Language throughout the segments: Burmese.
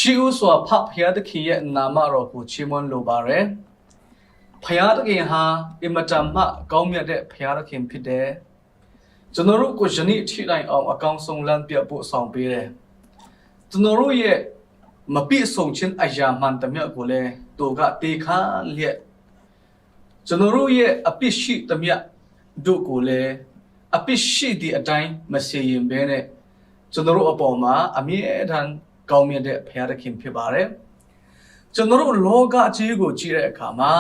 ရှိဦးစွာဖဖျားသခင်ရဲ့နာမတော်ကိုချီးမွမ်းလိုပါတယ်ဖျားသခင်ဟာအင်မတန်မှကောင်းမြတ်တဲ့ဖျားသခင်ဖြစ်တယ်ကျွန်တော်တို့ကိုယနေ့ထိတိုင်းအောင်အကောင်းဆုံးလမ်းပြဖို့ဆောင်ပေးတယ်ကျွန်တော်တို့ရဲ့မပြည့်စုံခြင်းအရာမှန်တမျှကိုလည်းသူကတေခါလျက်ကျွန်တော်တို့ရဲ့အပြစ်ရှိသမျှတို့ကိုလည်းအပြစ်ရှိတဲ့အတိုင်းမစေရင်ဘဲနဲ့ကျွန်တော်တို့အပေါ်မှာအမြဲတမ်းကောင်းမြတ်တဲ့ဘုရားသခင်ဖြစ်ပါတယ်ကျွန်တော်တို့လောကကြီးကိုကြည့်တဲ့အခါမှာ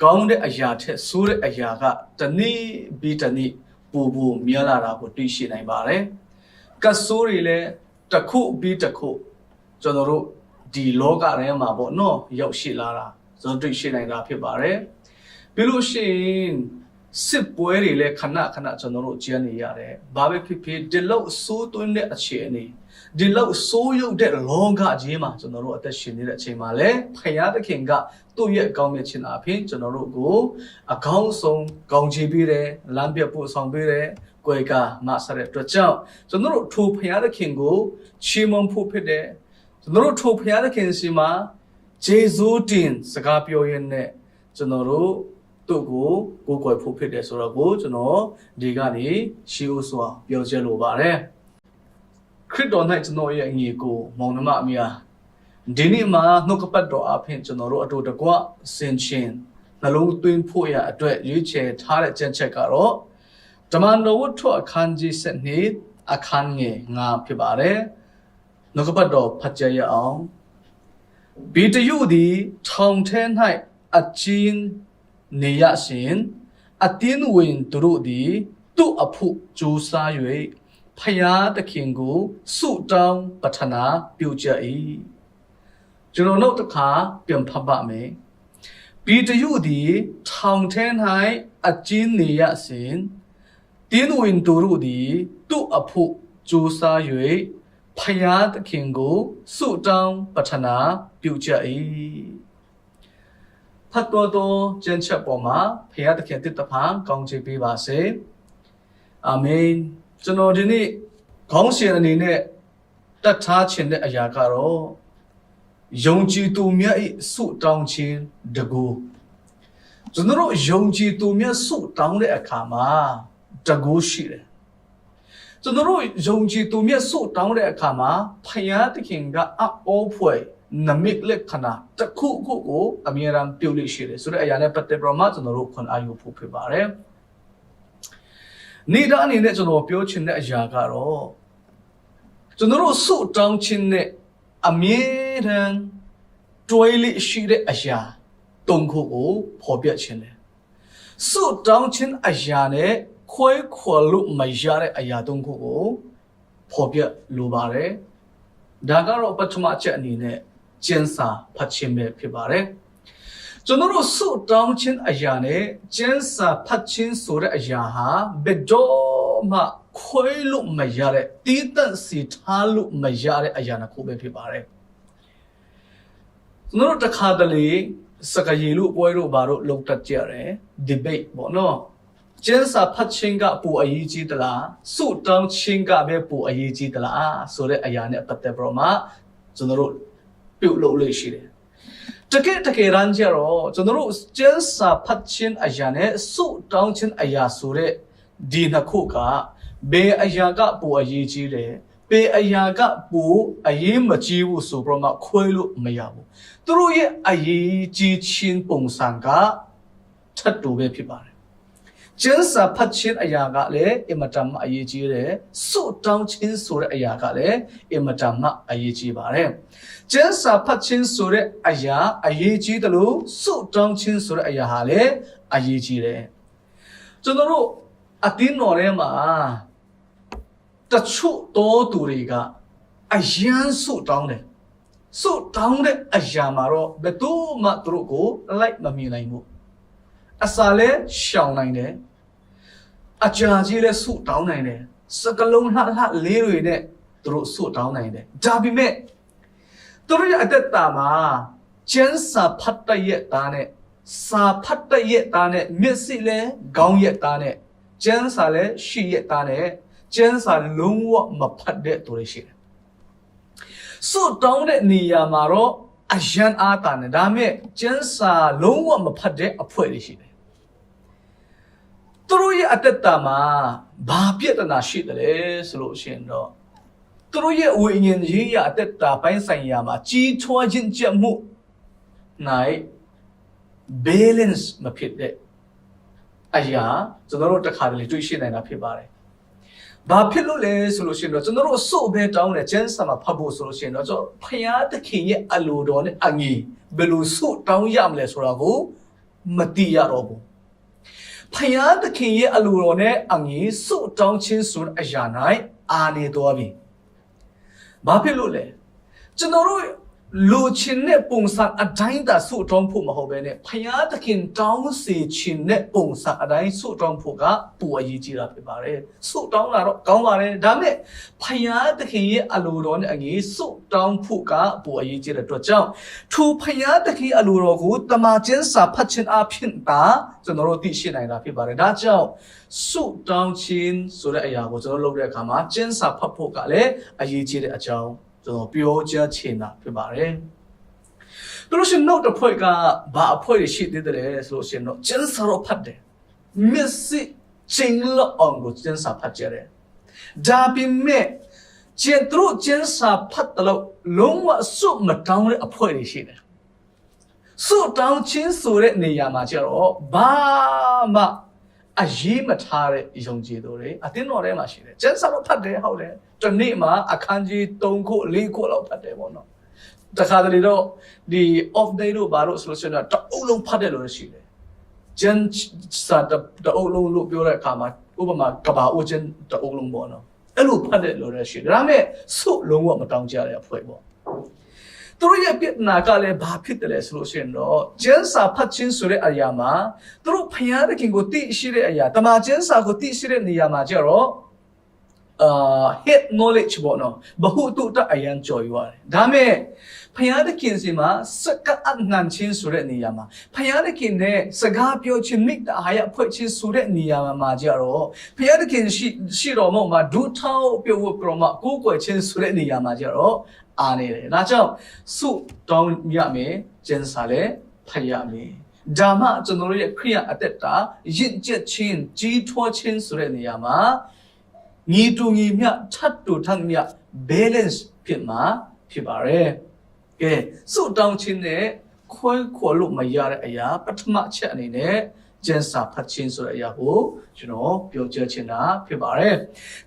ကောင်းတဲ့အရာထက်ဆိုးတဲ့အရာကတနည်းပြီးတနည်းပိုပိုများလာတာကိုတွေ့ရှိနိုင်ပါတယ်ကတ်ဆိုးတွေလည်းတစ်ခုပြီးတစ်ခုကျွန်တော်တို့ဒီလောကထဲမှာပေါ့နော်ရောက်ရှိလာတာကျွန်တော်တွေ့ရှိနိုင်တာဖြစ်ပါတယ်ပြီးလို့ရှိရင်စစ်ပွဲတွေလည်းခဏခဏကျွန်တော်တို့ကျန်းနေရတယ်ဘာပဲဖြစ်ဖြစ်ဒီလောက်ဆိုးသွင်းတဲ့အခြေအနေဒီလောက်ဆိုးရုပ်တဲ့လောကကြီးမှာကျွန်တော်တို့အသက်ရှင်နေတဲ့အချိန်မှာလည်းဖခင်သခင်ကသူ့ရဲ့ကောင်းမြတ်ခြင်းအပြင်ကျွန်တော်တို့ကိုအကောင်းဆုံးကောင်းချီးပေးတယ်လမ်းပြဖို့ဆောင်ပေးတယ်ကိုယ်ကမဆတဲ့အတွက်ကြောင့်ကျွန်တော်တို့ထိုဖခင်သခင်ကိုချီးမွမ်းဖို့ဖြစ်တယ်ကျွန်တော်တို့ထိုဖခင်သခင်စီမှာဂျေဇုတင်စကားပြောရင်းနဲ့ကျွန်တော်တို့သူ့ကိုကိုယ်ကိုယ်ဖို့ဖြစ်တယ်ဆိုတော့ကိုကျွန်တော်ဒီကနေရှေးဥစွာပြောချင်လိုပါတယ်ခရစ်တော်၌ကျွန်တော်ရဲ့အငြိကိုမောင်နှမအမြာဒီနေ့မှာနှုတ်ကပတ်တော်အဖြစ်ကျွန်တော်တို့အတူတကွဆင်ချင်းနှလုံးသွင်းဖို့ရအတွက်ရွေးချယ်ထားတဲ့ကြံချက်ကတော့ဓမ္မတော်ဝတ္ထုအခန်းကြီး7အခန်းငယ်9ဖြစ်ပါတယ်နှုတ်ကပတ်တော်ဖတ်ကြရအောင်ဗီတယုသည်ထောင်ထဲ၌အချင်းနေရရှင်အတင်းဝင်သူတို့သည်သူ့အဖို့ကြိုးစား၍ဖယားသခင်ကိုဆုတောင်းပတ္ထနာပြုကြ၏ကျွန်တော်တို့တစ်ခါပြန်ဖတ်ပါမယ်ဗီတယုသည်ထောင်ထဲ၌အချင်းနေရရှင်တင်းဝင်သူတို့သည်သူ့အဖို့ကြိုးစား၍ဖယားသခင်ကိုဆုတောင်းပတ္ထနာပြုကြ၏ဖတ်တော်ကျမ်းချက်ပေါ်မှာဖခင်သခင်တည်တဖန်ကောင်းချီးပေးပါစေအာမင်ကျွန်တော်ဒီနေ့ခေါင်းစဉ်အနေနဲ့တတ်ထားခြင်းတဲ့အရာကတော့ယုံကြည်သူမြတ်၏ဆုတောင်းခြင်းတကူကျွန်တော်ယုံကြည်သူမြတ်ဆုတောင်းတဲ့အခါမှာတကူရှိတယ်ကျွန်တော်ယုံကြည်သူမြတ်ဆုတောင်းတဲ့အခါမှာဖခင်သခင်ကအဖွဲ့နမိတ်လက်ခဏတခုခုကိုအမြဲတမ်းပြုလို့ရှိတယ်ဆိုတဲ့အရာနဲ့ပတ်သက်ပြီးမှကျွန်တော်တို့ခွန်အားယူဖို့ဖြစ်ပါတယ်နေ့တိုင်းအနေနဲ့ကျွန်တော်ပြောချင်တဲ့အရာကတော့ကျွန်တော်တို့ဆုတောင်းခြင်းနဲ့အမြဲတမ်းတွဲလိရှိတဲ့အရာ၃ခုကိုဖော်ပြခြင်းတယ်ဆုတောင်းခြင်းအရာနဲ့ခွဲခွာလို့မရတဲ့အရာ၃ခုကိုဖော်ပြလိုပါတယ်ဒါကတော့ပထမအချက်အနေနဲ့ကျမ်းစာဖတ်ခြင်းပဲဖြစ်ပါတယ်ကျွန်တော်တို့ဆုတောင်းခြင်းအရာနဲ့ကျမ်းစာဖတ်ခြင်းဆိုတဲ့အရာဟာဘယ်တော့မှခွဲလို့မရတဲ့တည်တံ့စီထားလို့မရတဲ့အရာတစ်ခုပဲဖြစ်ပါတယ်ကျွန်တော်တို့တစ်ခါတလေစကားရည်လို့ပွဲလို့ဘာလို့လုံတတ်ကြရတယ် debate ပေါ့နော်ကျမ်းစာဖတ်ခြင်းကပိုအရေးကြီးသလားဆုတောင်းခြင်းကပဲပိုအရေးကြီးသလားဆိုတဲ့အရာနဲ့ပတ်သက်ပြီးတော့မှကျွန်တော်တို့ပြုတ်လို့လို့ရှိတယ်တကယ်တမ်းကျတော့ကျွန်တော်တို့ကျမ်းစာဖတ်ခြင်းအရာနဲ့ဆုတောင်းခြင်းအရာဆိုတဲ့ဒီနှစ်ခုကဘယ်အရာကပိုအရေးကြီးလဲဘယ်အရာကပိုအရေးမကြီးဘူးဆိုပြီးတော့ခွဲလို့မရဘူးသူတို့ရဲ့အရေးကြီးခြင်းပုံစံကထပ်တူပဲဖြစ်ပါတယ်ကျမ်းစာဖတ်ခြင်းအရာကလည်းအင်မတန်မှအရေးကြီးတယ်ဆုတောင်းခြင်းဆိုတဲ့အရာကလည်းအင်မတန်မှအရေးကြီးပါတယ်ကျမ်းစာဖတ်ခြင်းဆိုတဲ့အရာအရေးကြီးတယ်လို့ဆုတောင်းခြင်းဆိုတဲ့အရာဟာလည်းအရေးကြီးတယ်ကျွန်တော်တို့အတင်းတော်ထဲမှာတချို့တော်သူတွေကအယံဆုတောင်းတယ်ဆုတောင်းတဲ့အရာမှာတော့ဘယ်သူမှသူတို့ကိုလိုက်မမြင်နိုင်ဘူးအစာလဲရှောင်နိုင်တယ်အကြာကြီးလဲဆုတောင်းနိုင်တယ်စကလုံးလှလှလေးတွေနဲ့သူတို့ဆုတောင်းနိုင်တယ်ဒါပေမဲ့သူတို့ရဲ့အသက်တာမှာကျမ်းစာဖတ်တရဲ့သားနဲ့စာဖတ်တရဲ့သားနဲ့မျက်စိလဲခေါင်းရဲ့သားနဲ့ကျမ်းစာလဲရှိရဲ့သားနဲ့ကျမ်းစာလုံးဝမဖတ်တဲ့သူတွေရှိတယ် စွတ်တောင်းတဲ့နေရာမှာတော့အယံအားတာနဲ့ဒါမဲ့ကျန်းစာလုံးဝမဖတ်တဲ့အဖွဲ့တွေရှိတယ်သူတို့ရဲ့အတ္တမှာဘာပြဿနာရှိတယ်လဲဆိုလို့ရှိရင်တော့သူတို့ရဲ့ဝိညာဉ်ရေးရအတ္တပိုင်းဆိုင်ရာမှာကြီးထွားခြင်းကြမှုနိုင် balance မဖြစ်တဲ့အရာကျွန်တော်တို့တစ်ခါတလေတွေ့ရှိနိုင်တာဖြစ်ပါတယ်။ဘာဖြစ်လို့လဲဆိုလို့ရှိရင်တော့ကျွန်တော်တို့အစို့ပဲတောင်းတယ်ကျန်းစာမှာဖတ်ဖို့ဆိုလို့ရှိရင်တော့ကျွန်တော်ဖယားသခင်ရဲ့အလိုတော်နဲ့အငြိဘယ်လိုစို့တောင်းရမလဲဆိုတာကိုမသိရတော့ဘူး။ဖယားသခင်ရဲ့အလိုတော်နဲ့အငြိစို့တောင်းခြင်းဆိုတဲ့အရာ၌အာနေတော်ပြီ။ဘာဖြစ်လို့လဲကျွန်တော်တို့လူချင်းနဲ့ပုံစံအတိုင်းသာဆုတောင်းဖို့မဟုတ်ဘဲနဲ့ဖယားသခင်တောင်းစေခြင်းနဲ့ပုံစံအတိုင်းဆုတောင်းဖို့ကပိုအရေးကြီးတာဖြစ်ပါတယ်ဆုတောင်းတာတော့ကောင်းပါတယ်ဒါပေမဲ့ဖယားသခင်ရဲ့အလိုတော်နဲ့အညီဆုတောင်းဖို့ကပိုအရေးကြီးတဲ့အတွက်ကြောင့်ထိုဖယားသခင်အလိုတော်ကိုတမန်ကျမ်းစာဖတ်ခြင်းအဖြစ်သာကျွန်တော်တို့သိရှိနိုင်တာဖြစ်ပါတယ်ဒါကြောင့်ဆုတောင်းခြင်းဆိုတဲ့အရာကိုကျွန်တော်လုပ်တဲ့အခါမှာကျမ်းစာဖတ်ဖို့ကလည်းအရေးကြီးတဲ့အကြောင်းကျွန်တော်ပြောကြားချင်တာဖြစ်ပါတယ်။တို့ရှင်နောက်တစ်ဖွဲ့ကဘာအဖွဲ့ရှိသေးတယ်ဆိုလို့ရှင်တော့ကျန်းစာတော့ဖတ်တယ်။မစ်စစ်ချင်းလောအောင်ကိုကျန်းစာဖတ်ကြတယ်။ဒါပေမဲ့ကျန်တို့ကျန်းစာဖတ်တော့လုံးဝစွတ်မတောင်းတဲ့အဖွဲ့တွေရှိတယ်။စွတ်တောင်းချင်းဆိုတဲ့နေရာမှာကျတော့ဘာမှအရေးမထားတဲ့ယုံကြည်သူတွေအတင်းတော်ထဲမှာရှိတယ်ကျန်းစာတော့ဖတ်တယ်ဟုတ်တယ်တနေ့မှာအခန်းကြီး3ခု4ခုလောက်ဖတ်တယ်ပေါ့နော်တခါတလေတော့ဒီ off day တို့ဘာလို့ဆိုလို့ရှိရင်တော့တအုပ်လုံးဖတ်တယ်လို့ရှိတယ်ကျန်းစာတအုပ်လုံးလို့ပြောတဲ့အခါမှာဥပမာကဘာအိုကျန်းတအုပ်လုံးပေါ့နော်အဲ့လိုဖတ်တယ်လို့ရှိတယ်ဒါပေမဲ့စုလုံးဝမတောင်းကြတဲ့အဖွဲ့ပေါ့သူတို့ရဲ့ပြဿနာကလည်းဘာဖြစ်တယ်လဲဆိုလို့ရှိရင်တော့ကျန်းစာဖတ်ခြင်းဆိုတဲ့အရာမှာသူတို့ဖယားသခင်ကိုသိရှိတဲ့အရာတမန်ကျန်းစာကိုသိရှိတဲ့နေရာမှာကျတော့head knowledge ပေါ့နော်ဘဟုတုတအယံကြော်ရွာတယ်ဒါမဲ့ဖယားသခင်စီမှာစကအငန်ချင်းဆိုတဲ့နေရာမှာဖယားသခင်နဲ့စကားပြောခြင်းမိတ္တဟာရဖွဲ့ခြင်းဆိုတဲ့နေရာမှာကျတော့ဖယားသခင်ရှိတော်မှာဒုထောက်ပြုတ်ပြတော့မှကိုးကွယ်ခြင်းဆိုတဲ့နေရာမှာကျတော့အားနေတယ်ဒါကြောင့်စုတောင်းရမယ်ကျန်စာလည်းဖတ်ရမယ်ဒါမှကျွန်တော်တို့ရဲ့ခရိယအသက်တာရင့်ကျက်ခြင်းကြီးထွားခြင်းဆိုတဲ့နေရာမှာညီတူညီမျှထပ်တူထပ်မျှ balance ဖြစ်မှာဖြစ်ပါတယ်ကဲစုတောင်းခြင်းနဲ့ခွဲခေါ်လို့မရတဲ့အရာပထမချက်အနေနဲ့ကျန်စာဖတ်ခြင်းဆိုတဲ့အရာကိုကျွန်တော်ပြောကြားချင်တာဖြစ်ပါတယ်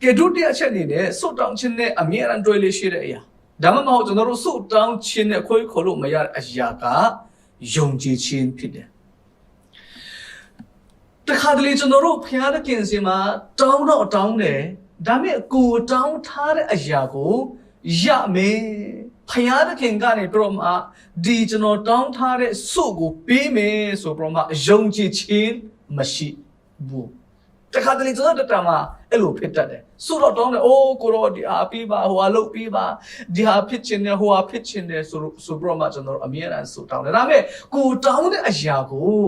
ကဲဒုတိယချက်အနေနဲ့စုတောင်းခြင်းနဲ့အမြဲတမ်းတွေ့လို့ရှိတဲ့အရာဒါမှမဟုတ်ကျွန်တော်တို့စုတောင်းခြင်းနဲ့ခွဲခေါ်လို့မရတဲ့အရာကယုံကြည်ခြင်းဖြစ်တယ်တခါတလေကျွန်တော်တို့ဖျားတဲ့ကင်စီမှာတောင်းတော့တောင်းတယ်ဒါပေမဲ့ကိုတောင်းထားတဲ့အရာကိုရမယ်ဖျားတဲ့ခင်ကနေပြတော့မှဒီကျွန်တော်တောင်းထားတဲ့စုကိုပေးမယ်ဆိုပြတော့မှယုံကြည်ခြင်းမရှိဘူးတခါတလေကျွန်တော်တတမှာအဲ့လိုဖြစ်တတ်တယ်ဆိုတော့တောင်းတယ်အိုးကိုတော့ဒီအားပေးပါဟိုအားလုပ်ပေးပါဒီဟာဖြစ်ချင်တယ်ဟိုဟာဖြစ်ချင်တယ်ဆိုပြတော့မှကျွန်တော်အမြဲတမ်းဆိုတောင်းတယ်ဒါပေမဲ့ကိုတောင်းတဲ့အရာကို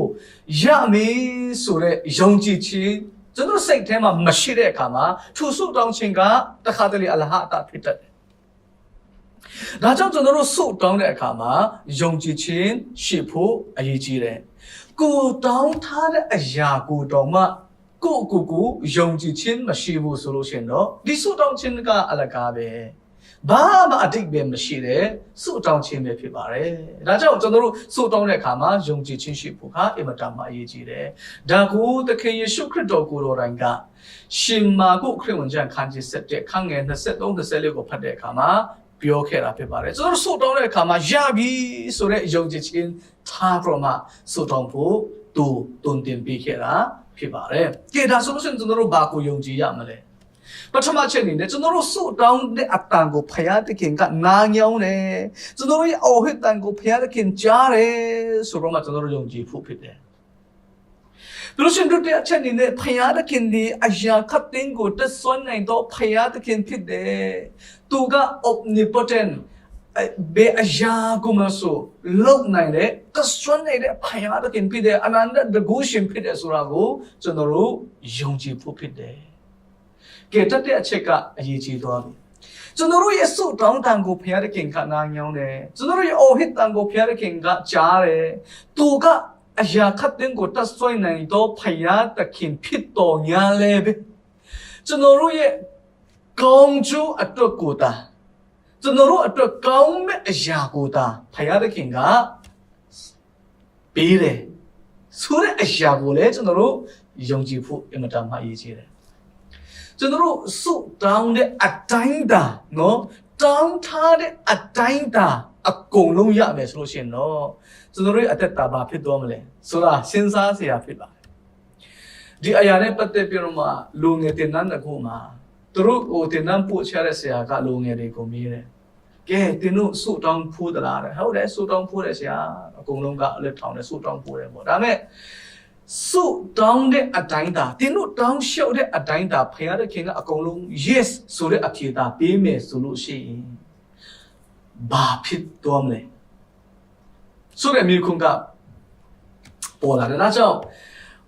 ရမယ်ဆိုတဲ့ယုံကြည်ခြင်းကျွန်တော်စိတ်ထဲမှာမရှိတဲ့အခါမှာထူဆုတောင်းခြင်းကတခါတလေအလဟအတာဖြစ်တတ်တယ်ဒါကြောင့်ကျွန်တော်တို့ဆုတောင်းတဲ့အခါမှာယုံကြည်ခြင်းရှိဖို့အရေးကြီးတယ်ကိုတောင်းထားတဲ့အရာကိုတော့မှကိုယုံကြည်ခြင်းမရှိဘူးဆိုလို့ရှိရင်တော့ဒီဆုတောင်းခြင်းကအလကားပဲဘာမှအတိတ်ပဲမရှိတဲ့ဆုတောင်းခြင်းပဲဖြစ်ပါတယ်ဒါကြောင့်ကျွန်တော်တို့ဆုတောင်းတဲ့အခါမှာယုံကြည်ခြင်းရှိဖို့ကအင်မတန်မှအရေးကြီးတယ်ဒါကိုသခင်ယေရှုခရစ်တော်ကိုယ်တော်တိုင်ကရှင်မာကုခရစ်ဝင်ကျမ်းခန်းကြီး7ခန်းငယ်23 24ကိုဖတ်တဲ့အခါမှာပြောခဲ့တာဖြစ်ပါတယ်ကျွန်တော်ဆုတောင်းတဲ့အခါမှာရပြီဆိုတဲ့ယုံကြည်ခြင်းထားပြီးမှဆုတောင်းဖို့သူတွင်တင်ပေးခဲ့တာဖြစ်ပါတယ်ကဲဒါဆိုလို့ရှိရင်ကျွန်တော်တို့ဘာကိုယုံကြည်ရမလဲပထမချက်အနေနဲ့ကျွန်တော်တို့ဆုတောင်းတဲ့အတန်ကိုဖယားသခင်ကနားညောင်းတယ်ကျွန်တော်တို့ရဲ့အော်ဟစ်တန်ကိုဖယားသခင်ကြားတယ်ဆိုတော့မှကျွန်တော်တို့ယုံကြည်ဖို့ဖြစ်တယ်ဘလို့ရှင်တို့တဲ့ချက်အနေနဲ့ဖယားသခင်ဒီအရာခတ်တင်ကိုတဆွမ်းနိုင်တော့ဖယားသခင်ဖြစ်တယ်သူက omnipotent ဘယ်အရာကိုမဆိုလုံနိုင်တဲ့တဆွမ်းနိုင်တဲ့ဖယားသခင်ဖြစ်တယ်အနန္တတကုရှင်ဖြစ်တယ်ဆိုတာကိုကျွန်တော်တို့ယုံကြည်ဖို့ဖြစ်တယ်ကဲတတဲ့အချက်ကအရေးကြီးသွားပြီ ကျွန်တော်တို့ရဲ့ဆုတောင်းတန်ကိုဖခင်သခင်ကနားညောင်းတယ်ကျွန်တော်တို့ရဲ့အော်ဟစ်တန်ကိုဖခင်သခင်ကကြားတယ်သူကအရာခတ်တဲ့ကိုတဆွိုင်းနိုင်တော့ဖခင်သခင်ဖြစ်တော်ညာလေပဲကျွန်တော်တို့ရဲ့ကောင်းကျိုးအတွက်ကိုတာကျွန်တော်တို့အတွက်ကောင်းမဲ့အရာကိုတာဖခင်သခင်ကပေးတယ်ဆိုတဲ့အရာကိုလည်းကျွန်တော်တို့ယုံကြည်ဖို့အင်မတန်မှအရေးကြီးတယ်ကျွန်တော်တို့စုတောင်းတဲ့အတိုင်းတာနော်တောင်းထားတဲ့အတိုင်းတာအကုန်လုံးရမယ်ဆိုလို့ရှိရင်တော့ကျွန်တော်တို့အသက်တာဘာဖြစ်သွားမလဲဆိုတာစဉ်းစားစရာဖြစ်ပါတယ်ဒီအရာနဲ့ပတ်သက်ပြီးတော့မှလူငယ်တင်နန်းတစ်ခုမှာသူတို့ဟိုတင်နန်းပို့ချတဲ့ဆရာကလူငယ်တွေကိုမေးတယ်ကဲတင်တို့စုတောင်းဖိုးသလားတဲ့ဟုတ်တယ်စုတောင်းဖိုးတယ်ဆရာအကုန်လုံးကအလက်ထောင်နဲ့စုတောင်းဖိုးတယ်ပေါ့ဒါမဲ့စုတောင်းတဲ့အတိုင်းတာတင်တို့တောင်းလျှောက်တဲ့အတိုင်းတာဖခင်သခင်ကအကုန်လုံး yes ဆိုတဲ့အဖြေသာပေးမယ်ဆိုလို့ရှိရင်ဘာဖြစ်သွားမလဲဆိုတဲ့မြေခွန်းကပေါ်လာတယ်ဒါကြောင့်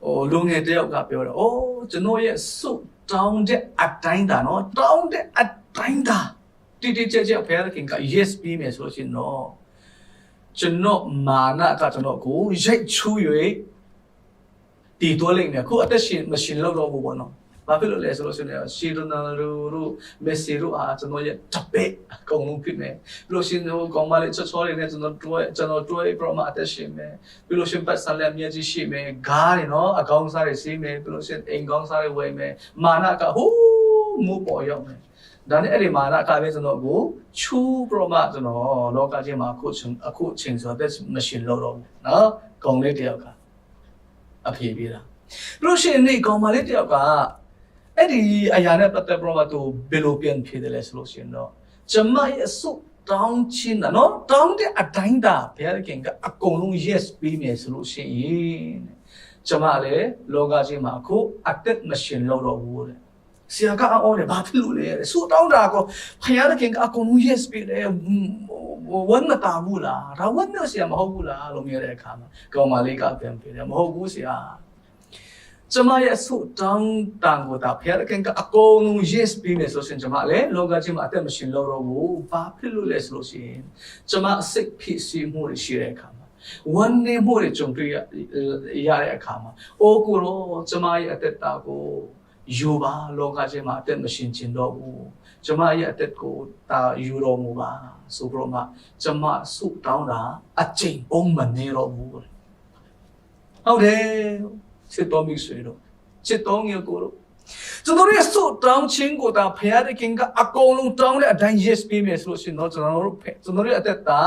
ဟိုလူငယ်တယောက်ကပြောတယ်အိုးကျွန်တော်ရဲ့စုတောင်းတဲ့အတိုင်းတာနော်တောင်းတဲ့အတိုင်းတာတိတိကျကျဖခင်သခင်က yes ပေးမယ်ဆိုလို့ရှိရင်တော့ကျွန်တော်မာနကကျွန်တော်ကိုရိုက်ချူး၍တည်သွားလိမ့်မယ်ခုအသက်ရှင်မရှင်လောက်တော့ဘူးပေါ့နော်ဘာဖြစ်လို့လဲဆိုလို့ရှိရင်ရှီရိုနာတို့မက်ဆီတို့အားကျွန်တော်ရဲ့တပည့်အကုန်လုံးဖြစ်မယ်ပြီးလို့ရှိရင်ဟိုကောင်မလေးချောချောလေးနဲ့ကျွန်တော်တွဲပြမအသက်ရှင်မယ်ပြီးလို့ရှိရင်ပတ်စံလည်းအမြဲတမ်းရှိမယ်ဂါးတွေနော်အကောင်းစားတွေစီးမယ်ပြီးလို့ရှိရင်အိမ်ကောင်းစားတွေဝယ်မယ်မာနကဟိုးမိုးပေါ်ရောက်မယ်ဒါနဲ့အဲ့ဒီမာနကပဲကျွန်တော်ကိုချူးပြမကျွန်တော်လောကကြီးမှာအခုချိန်ဆိုတော့မရှင်လောက်တော့ဘူးနော်ကောင်လေးတယောက်ကအဖေပေးတာပြီးလို့ရှိရင်နေကောင်မလေးတယောက်ကအဲ့ဒီအရာနဲ့ပတ်သက်ပြီးတော့သူဘယ်လိုပြန်ဖြစ်တယ်လဲဆိုလို့ရှိရင်တော့ကျမရဲ့စုတောင်းချင်းတာနော်တောင်းတဲ့အတိုင်းတာဘုရားခင်ကအကုန်လုံး yes ပေးမယ်ဆိုလို့ရှိရင်ကျမလည်းလောကကြီးမှာအခုအသက်မရှင်လို့တော့ဘူးတဲ့ဆရာကအော်တယ်ဘာဖြစ်လို့လဲစုတောင်းတာကိုဘုရားခင်ကအကုန်လုံး yes ပေးတယ်ဝမ်းမတာဘူးလားဒါဝမ်းမြောက်ဆရာမဟုတ်ဘူးလားလို့မြင်တဲ့အခါမှာကောင်မလေးကပြန်ပြောတယ်မဟုတ်ဘူးဆရာကျမရဲ့ဆုတောင်းတန်ကိုတာဖခင်ကအကုန်လုံး yes ပြီးမယ်ဆိုရင်ကျမလည်းလောကကြီးမှာအသက်မရှင်လို့တော့ဘူးဘာဖြစ်လို့လဲဆိုလို့ရှိရင်ကျမစိတ်ဖြစ်စီမှုရှိတဲ့အခါမှာဝမ်းနည်းမှုတွေကြုံတွေ့ရတဲ့အခါမှာအိုးကိုရောကျမရဲ့အသက်တာကိုယူပါလောကကြီးမှာအသက်မရှင်ခြင်းတော့ဘူးကျမရဲ့အသက်ကိုတာယူတော်မူပါဆိုပြီးတော့မှကျမဆုတောင်းတာအချိန်ပုံမနေတော့ဘူးဟုတ်တယ်ချစ်တော်မိတ်ဆွေတို့ချစ်တော်ငယ်ကိုတို့ကျွန်တော်ရဲ့ဆုတောင်းခြင်းကိုတာဖခင်သခင်ကအကုန်လုံးတောင်းတဲ့အတိုင်း yes ပေးမယ်ဆိုလို့ရှိရင်တော့ကျွန်တော်တို့ရဲ့အသက်တာ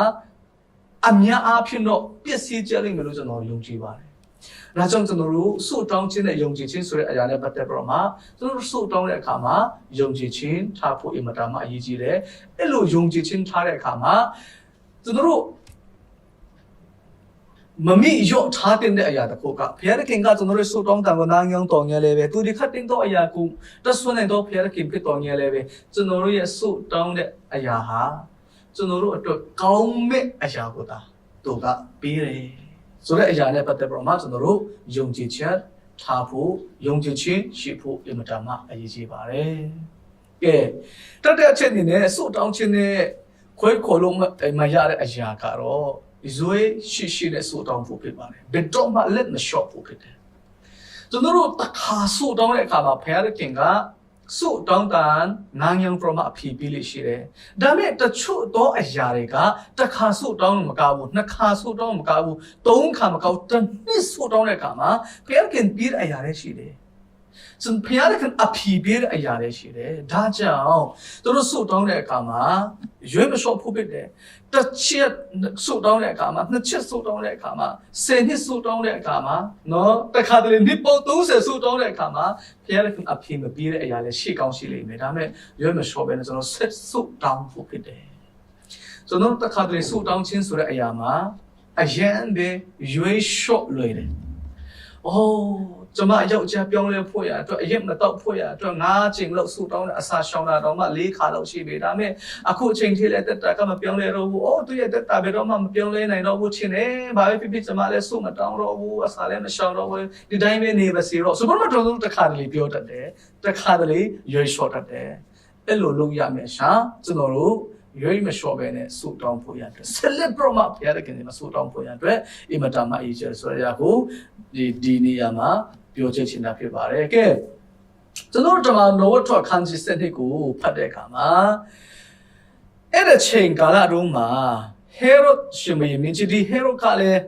အများအားဖြင့်တော့ပြည့်စည်ကြလိမ့်မယ်လို့ကျွန်တော်ယုံကြည်ပါတယ်။ဒါကြောင့်ကျွန်တော်တို့ဆုတောင်းခြင်းနဲ့ယုံကြည်ခြင်းဆိုတဲ့အရာနဲ့ပတ်သက်ပြီးတော့မှကျွန်တော်တို့ဆုတောင်းတဲ့အခါမှာယုံကြည်ခြင်းထားဖို့အင်မတန်မှအရေးကြီးတယ်။အဲ့လိုယုံကြည်ခြင်းထားတဲ့အခါမှာကျွန်တော်တို့မမီရော့ထားတဲ့အရာတခုကဘုရားသခင်ကကျွန်တော်တို့ဆုတောင်းတန်ကိုနားငောင်းတော်ငယ်လဲပဲသူဒီခတ်တင်တော့အရာကိုတဆွနေတော့ဘုရားသခင်ဖြစ်တော်ငယ်လဲပဲကျွန်တော်တို့ရဲ့ဆုတောင်းတဲ့အရာဟာကျွန်တော်တို့အတွက်ကောင်းမဲ့အရာကိုတာသူကပေးတယ်ဆိုတဲ့အရာနဲ့ပတ်သက်ပြီးတော့မှကျွန်တော်တို့ယုံကြည်ချက်ထားဖို့ယုံကြည်ခြင်းရှိဖို့အင်မတန်မှအရေးကြီးပါတယ်ကဲတတဲ့အချက်အနေနဲ့ဆုတောင်းခြင်းနဲ့ခွဲခေါ်လို့မရတဲ့အရာကတော့ဇွေရှိတဲ့ဆုတောင်းဖို့ဖြစ်ပါတယ်ဘယ်တော့မှလက်မလျှော့ဖို့ဖြစ်တယ်ကျွန်တော်တို့တခါဆုတောင်းတဲ့အခါမှာဘုရားသခင်ကဆုတောင်းတန်နာငြုံပြမအဖြေပေးလိရှိတယ်ဒါပေမဲ့တချို့သောအရာတွေကတခါဆုတောင်းမကဘူးနှစ်ခါဆုတောင်းမကဘူးသုံးခါမကဘူးတစ်နှစ်ဆုတောင်းတဲ့အခါမှာဘုရားသခင်ပေးတဲ့အရာတွေရှိတယ်ကျွန်ဘုရားသခင်အဖြေပေးတဲ့အရာတွေရှိတယ်ဒါကြောင့်တို့ဆုတောင်းတဲ့အခါမှာရွေးမလျှော့ဖို့ဖြစ်တယ်တစ်ချက်ဆုတောင်းတဲ့အခါမှာနှစ်ချက်ဆုတောင်းတဲ့အခါမှာ10နှစ်ဆုတောင်းတဲ့အခါမှာနော်တခါတလေနှစ်ပေါင်း30ဆုတောင်းတဲ့အခါမှာဘုရားသခင်အပြည့်မပေးတဲ့အရာလည်းရှိကောင်းရှိလိမ့်မယ်ဒါပေမဲ့ရွေးမလျှော့ပဲနဲ့ကျွန်တော်ဆက်ဆုတောင်းဖို့ဖြစ်တယ်ကျွန်တော်တခါတလေဆုတောင်းခြင်းဆိုတဲ့အရာမှာအရင်ပဲရွေးလျှော့လွယ်တယ်အော်ကျမယောက်ျားပြောင်းလဲဖို့ရအတွက်အရင်မတော့ဖို့ရအတွက်9ချိန်လောက်ဆူတောင်းတဲ့အစာရှောင်တာတော့မှ4ခါလောက်ရှိပြီဒါပေမဲ့အခုအချိန်ထိလည်းတက်တာကမပြောင်းလဲတော့ဘူးအော်သူရဲ့တက်တာဘယ်တော့မှမပြောင်းလဲနိုင်တော့ဘူးချင်းတယ်ဘာပဲဖြစ်ဖြစ်ကျမလည်းဆူမတောင်းတော့ဘူးအစာလည်းမရှောင်တော့ဘူးဒီတိုင်းပဲနေပါစေတော့ဆိုတော့တော်တော်တခါတလေပြောတတ်တယ်တခါတလေရွေးလျှော့တတ်တယ် အဲ့လိုလုပ်ရမယ်ရှာကျွန်တော်တို့ရွေးမလျှော့ပဲနဲ့ဆူတောင်းဖို့ရအတွက် celebrate မှာဖျားတဲ့ခင်တွေမှာဆူတောင်းဖို့ရအတွက်အင်မတန်မှအရေးကြီးဆိုရကိုဒီနေရာမှာပြောချင်တာဖြစ်ပါတယ်ကဲကျွန်တော်တို့ဓမ္မတော်ဝတ္ထုအခန်းကြီး7ကိုဖတ်တဲ့အခါမှာအဲ့ဒီချိန်ကာလတုန်းမှာဟေရုရှင်မင်းကြီးဒီဟေရုကလည်း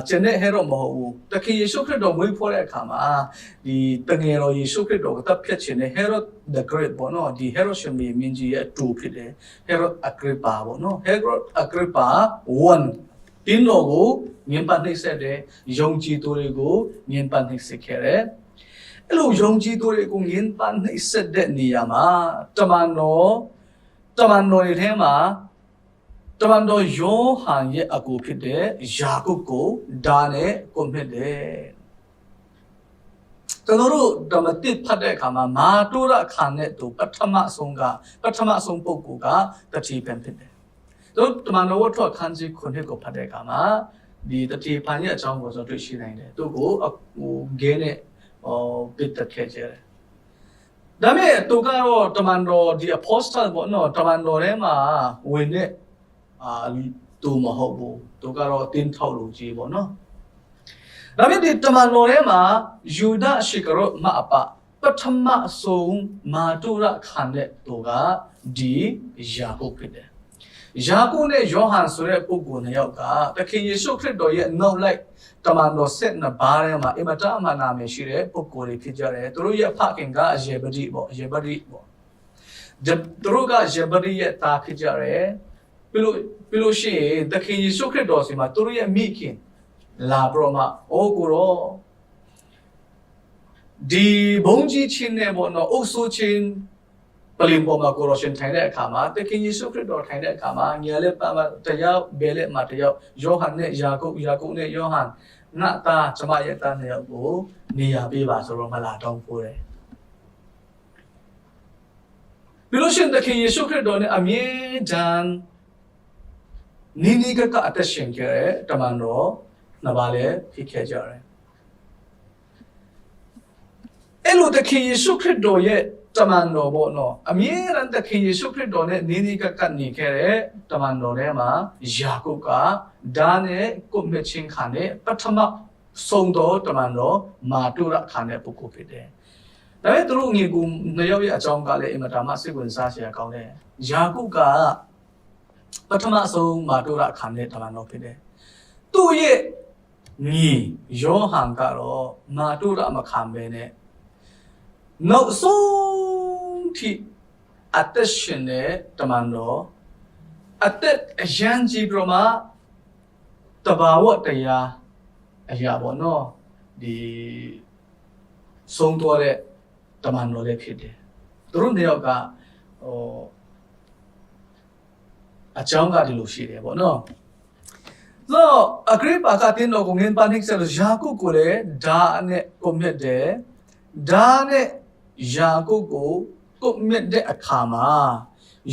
ကျန်တဲ့ဟေရုမဟုတ်ဘူးတခင်ယေရှုခရစ်တော်မွေးဖွားတဲ့အခါမှာဒီတငယ်တော်ယေရှုခရစ်တော်ကိုတပ်ဖြတ်ခြင်းနဲ့ Herod the Great ပေါ့နော်ဒီ Herod ရှင်မင်းကြီးရဲ့တူဖြစ်တယ် Herod Agrippa ပေါ့နော် Herod Agrippa 1တင်းတော်ကိုငင်ပတ်နှိပ်စက်တယ်ယုံကြည်သူတွေကိုငင်ပတ်နှိပ်စက်ခဲ့တယ်အဲ့လိုယုံကြည်သူတွေကိုငင်ပတ်နှိပ်စက်တဲ့နေရာမှာတမန်တော်ရဲ့ထဲမှာတမန်တော်ယောဟန်ရဲ့အကူဖြစ်တဲ့ယာကုပ်ကိုဓာနဲ့ကွန်မြစ်တယ်ကျွန်တော်တို့ဓမ္မတိဖတ်တဲ့အခါမှာမာတုရခါနဲ့တူပထမဆုံးပုဂ္ဂိုလ်ကတတိပန်ဖြစ်တယ်တို့တမန်တော်ဝတ္ထုအခန်းကြီး9ကိုဖတ်တဲ့အခါမှာဒီတတိပန်ရဲ့အကြောင်းကိုကျွန်တော်တွေ့ရှိနိုင်တယ်သူကိုဂဲနဲ့ပစ်တက်ခဲ့ကြတယ်ဒါပေမဲ့သူကတော့တမန်တော်ဒီ apostle ပေါ့နော်တမန်တော်ထဲမှာဝင်တဲ့သူမဟုတ်ဘူးသူကတော့တင်းထောက်လူကြီးပေါ့နော်ဒါပေမဲ့ဒီတမန်တော်ထဲမှာယူဒရှိကရောမအပပထမဆုံးမာတုရခံတဲ့သူကဒီယာကုပ်ဖြစ်တယ်ယာကုပ်နဲ့ယောဟန်ဆိုတဲ့ပုဂ္ဂိုလ်နှစ်ယောက်ကသခင်ယေရှုခရစ်တော်ရဲ့နောက်လိုက်တမန်တော်ဆက်နှစ်ပါးထဲမှာအင်မတန်အမှန်နာမယ်ရှိတဲ့ပုဂ္ဂိုလ်တွေဖြစ်ကြတယ်သူတို့ရဲ့ဖခင်ကယေဗဒိပေါ့သူတို့ကယေဗဒိရဲ့သားဖြစ်ကြတယ်ပြီးလို့ရှိရင်သခင်ယေရှုခရစ်တော်စီမှာသူတို့ရဲ့မိခင်လာပရောမအိုးကိုရောဒီဘုံကြီးချင်းနဲ့ပေါ့နော်အုပ်စုချင်းပလင်ပေါ်မှာကိုရောရှင်ထိုင်တဲ့အခါမှာသခင်ယေရှုခရစ်တော်ထိုင်တဲ့အခါမှာငယ်လေးပါမတယောက်ဘဲလေးမှာတယောက်ယောဟန်နဲ့ယာကုပ်နဲ့ယောဟန်ငါသားကျမရဲ့သားနှစ်ယောက်ကိုနေရာပေးပါဆိုတော့မလာတောင်းပို့တယ်ပြီးလို့ရှိရင်သခင်ယေရှုခရစ်တော်နဲ့အမြဲတမ်းနီကအသက်ရှင်ခဲ့တဲ့တမန်တော်နှစ်ပါးလည်းဖြစ်ခဲ့ကြတယ်အဲ့လိုသခင်ယေရှုခရစ်တော်ရဲ့တမန်တော်ပေါ့နော်အမြဲတမ်းသခင်ယေရှုခရစ်တော်နဲ့နီးကနေခဲ့တဲ့တမန်တော်ထဲမှာယာကုပ်ကဒါနဲ့ကိုမချင်းခံတဲ့ပထမဆုံးသောတမန်တော်မာတုရခံတဲ့ပုဂ္ဂိုလ်ဖြစ်တယ်ဒါပေမဲ့သူတို့ငယ်ကူနှစ်ယောက်ရဲ့အကြောင်းကလည်းအင်မတန်မှစိတ်ဝင်စားစရာကောင်းတယ်ယာကုပ်ကပထမဆုံးမာတုရခံတဲ့တမန်တော်ဖြစ်တယ်သူ့ရဲ့ညီယောဟန်ကတော့မာတုရမခံဘဲနဲ့နောက်ဆုံးထိအသက်ရှင်တဲ့တမန်တော်အသက်အရန်ကြီးပြမတဘာဝတရားအရာပေါ့နော်ဒီဆုံးသွားတဲ့တမန်တော်လည်းဖြစ်တယ်သူတို့နှစ်ယောက်ကအကြောင်းကဒီလိုရှိတယ်ပေါ့နော်ဆိုအဂရိပါကတင်းတော်ကိုငင်းပန်းနှိမ့်ဆက်လို့ယာကုပ်ကိုလည်းဒါနဲ့ကွန်မြတ်တယ်ဒါနဲ့ယာကုပ်ကိုကွန်မြတ်တဲ့အခါမှာ